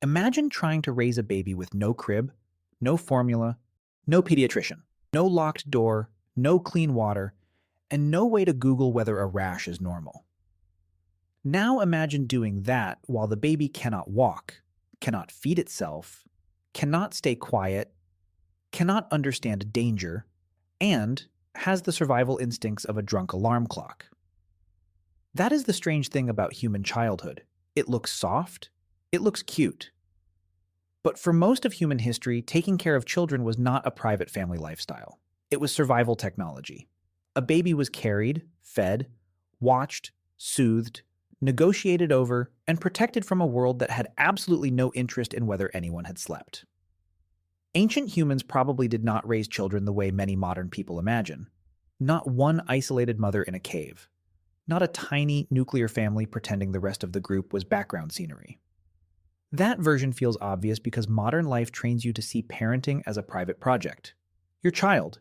Imagine trying to raise a baby with no crib, no formula, no pediatrician, no locked door, no clean water, and no way to Google whether a rash is normal. Now imagine doing that while the baby cannot walk, cannot feed itself, cannot stay quiet, cannot understand danger, and has the survival instincts of a drunk alarm clock. That is the strange thing about human childhood. It looks soft, it looks cute. But for most of human history, taking care of children was not a private family lifestyle. It was survival technology. A baby was carried, fed, watched, soothed, negotiated over, and protected from a world that had absolutely no interest in whether anyone had slept. Ancient humans probably did not raise children the way many modern people imagine. Not one isolated mother in a cave. Not a tiny nuclear family pretending the rest of the group was background scenery. That version feels obvious because modern life trains you to see parenting as a private project. Your child,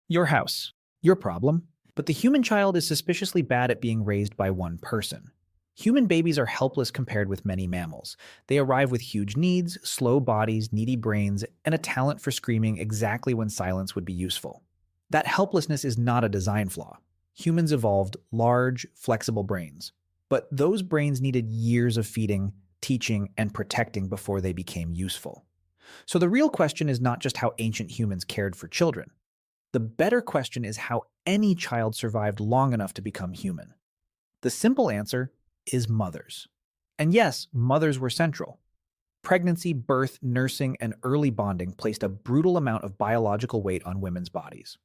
your house, your problem. But the human child is suspiciously bad at being raised by one person. Human babies are helpless compared with many mammals. They arrive with huge needs, slow bodies, needy brains, and a talent for screaming exactly when silence would be useful. That helplessness is not a design flaw. Humans evolved large, flexible brains. But those brains needed years of feeding, teaching, and protecting before they became useful. So the real question is not just how ancient humans cared for children. The better question is how any child survived long enough to become human. The simple answer is mothers. And yes, mothers were central. Pregnancy, birth, nursing, and early bonding placed a brutal amount of biological weight on women's bodies.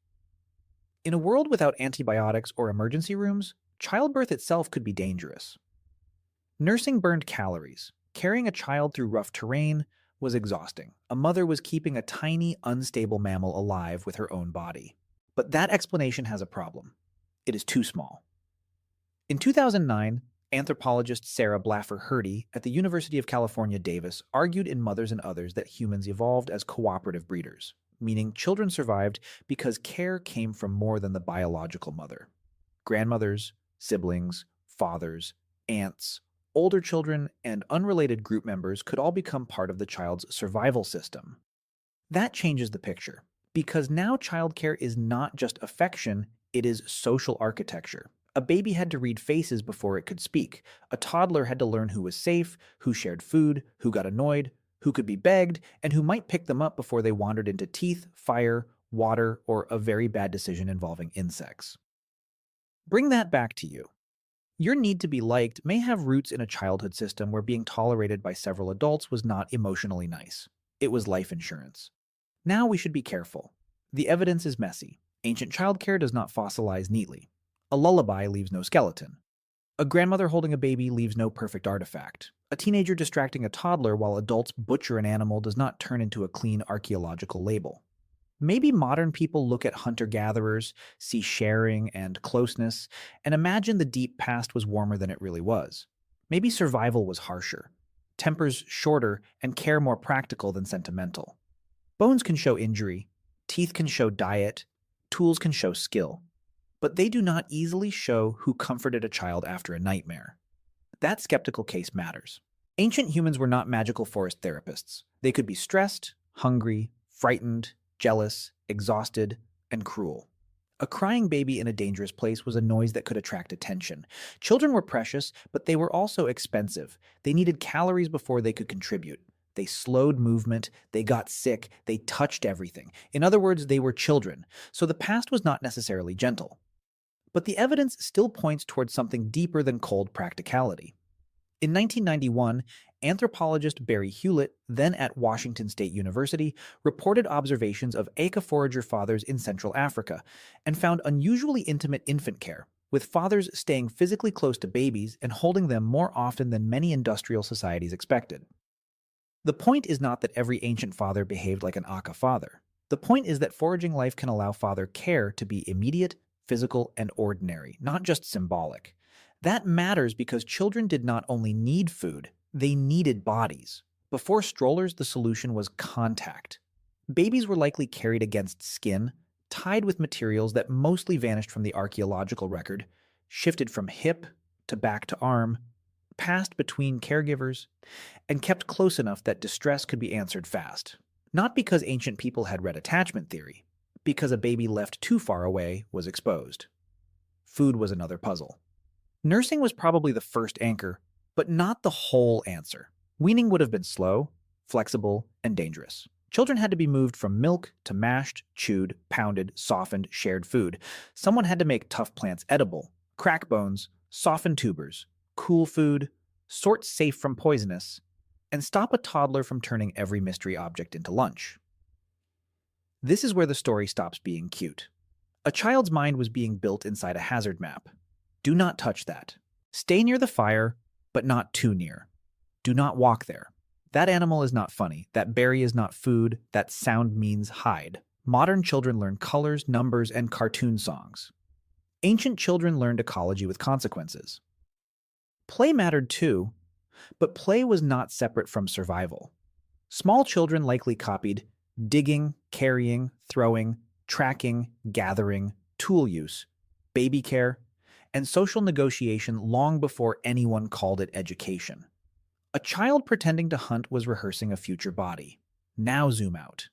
In a world without antibiotics or emergency rooms, childbirth itself could be dangerous. Nursing burned calories. Carrying a child through rough terrain was exhausting. A mother was keeping a tiny, unstable mammal alive with her own body. But that explanation has a problem. It is too small. In 2009, anthropologist Sarah Blaffer-Hrdy at the University of California, Davis argued in Mothers and Others that humans evolved as cooperative breeders, meaning children survived because care came from more than the biological mother. Grandmothers, siblings, fathers, aunts, older children, and unrelated group members could all become part of the child's survival system. That changes the picture, because now childcare is not just affection, it is social architecture. A baby had to read faces before it could speak. A toddler had to learn who was safe, who shared food, who got annoyed, who could be begged, and who might pick them up before they wandered into teeth, fire, water, or a very bad decision involving insects. Bring that back to you. Your need to be liked may have roots in a childhood system where being tolerated by several adults was not emotionally nice. It was life insurance. Now we should be careful. The evidence is messy. Ancient childcare does not fossilize neatly. A lullaby leaves no skeleton. A grandmother holding a baby leaves no perfect artifact. A teenager distracting a toddler while adults butcher an animal does not turn into a clean archaeological label. Maybe modern people look at hunter-gatherers, see sharing and closeness, and imagine the deep past was warmer than it really was. Maybe survival was harsher, tempers shorter, and care more practical than sentimental. Bones can show injury, teeth can show diet, tools can show skill, but they do not easily show who comforted a child after a nightmare. That skeptical case matters. Ancient humans were not magical forest therapists. They could be stressed, hungry, frightened, jealous, exhausted, and cruel. A crying baby in a dangerous place was a noise that could attract attention. Children were precious, but they were also expensive. They needed calories before they could contribute. They slowed movement, they got sick, they touched everything. In other words, they were children, so the past was not necessarily gentle. But the evidence still points towards something deeper than cold practicality. In 1991, anthropologist Barry Hewlett, then at Washington State University, reported observations of Aka forager fathers in Central Africa and found unusually intimate infant care, with fathers staying physically close to babies and holding them more often than many industrial societies expected. The point is not that every ancient father behaved like an Aka father. The point is that foraging life can allow father care to be immediate, physical, and ordinary, not just symbolic. That matters because children did not only need food, they needed bodies. Before strollers, the solution was contact. Babies were likely carried against skin, tied with materials that mostly vanished from the archaeological record, shifted from hip to back to arm, passed between caregivers, and kept close enough that distress could be answered fast. Not because ancient people had read attachment theory, because a baby left too far away was exposed. Food was another puzzle. Nursing was probably the first anchor, but not the whole answer. Weaning would have been slow, flexible, and dangerous. Children had to be moved from milk to mashed, chewed, pounded, softened, shared food. Someone had to make tough plants edible, crack bones, soften tubers, cool food, sort safe from poisonous, and stop a toddler from turning every mystery object into lunch. This is where the story stops being cute. A child's mind was being built inside a hazard map. Do not touch that. Stay near the fire, but not too near. Do not walk there. That animal is not funny. That berry is not food. That sound means hide. Modern children learn colors, numbers, and cartoon songs. Ancient children learned ecology with consequences. Play mattered too, but play was not separate from survival. Small children likely copied digging, carrying, throwing, tracking, gathering, tool use, baby care, and social negotiation long before anyone called it education. A child pretending to hunt was rehearsing a future body. Now zoom out.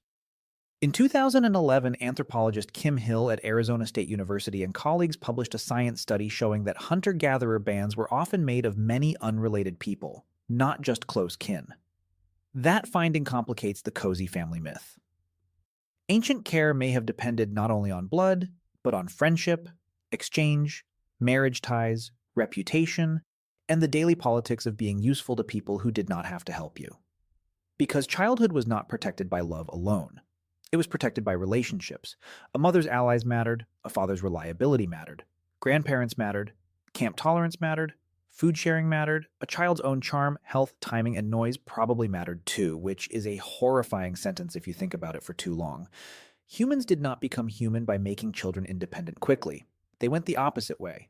In 2011, anthropologist Kim Hill at Arizona State University and colleagues published a science study showing that hunter-gatherer bands were often made of many unrelated people, not just close kin. That finding complicates the cozy family myth. Ancient care may have depended not only on blood, but on friendship, exchange, marriage ties, reputation, and the daily politics of being useful to people who did not have to help you. Because childhood was not protected by love alone. It was protected by relationships. A mother's allies mattered, a father's reliability mattered, grandparents mattered, camp tolerance mattered, food sharing mattered, a child's own charm, health, timing, and noise probably mattered too, which is a horrifying sentence if you think about it for too long. Humans did not become human by making children independent quickly. They went the opposite way.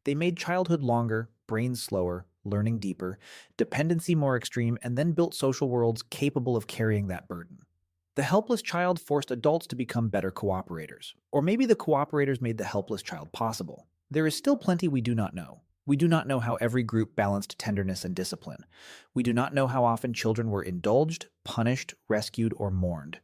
They made childhood longer, brains slower, learning deeper, dependency more extreme, and then built social worlds capable of carrying that burden. The helpless child forced adults to become better cooperators. Or maybe the cooperators made the helpless child possible. There is still plenty we do not know. We do not know how every group balanced tenderness and discipline. We do not know how often children were indulged, punished, rescued, or mourned.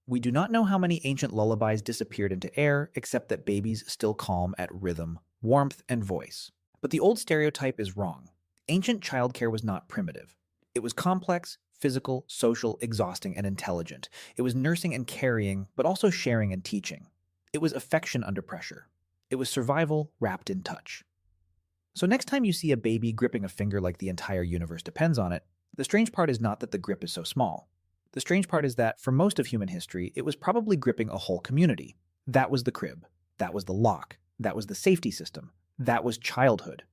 We do not know how many ancient lullabies disappeared into air, except that babies still calm at rhythm, warmth, and voice. But the old stereotype is wrong. Ancient childcare was not primitive. It was complex, physical, social, exhausting, and intelligent. It was nursing and carrying, but also sharing and teaching. It was affection under pressure. It was survival wrapped in touch. So next time you see a baby gripping a finger like the entire universe depends on it, the strange part is not that the grip is so small. The strange part is that, for most of human history, it was probably gripping a whole community. That was the crib. That was the lock. That was the safety system. That was childhood.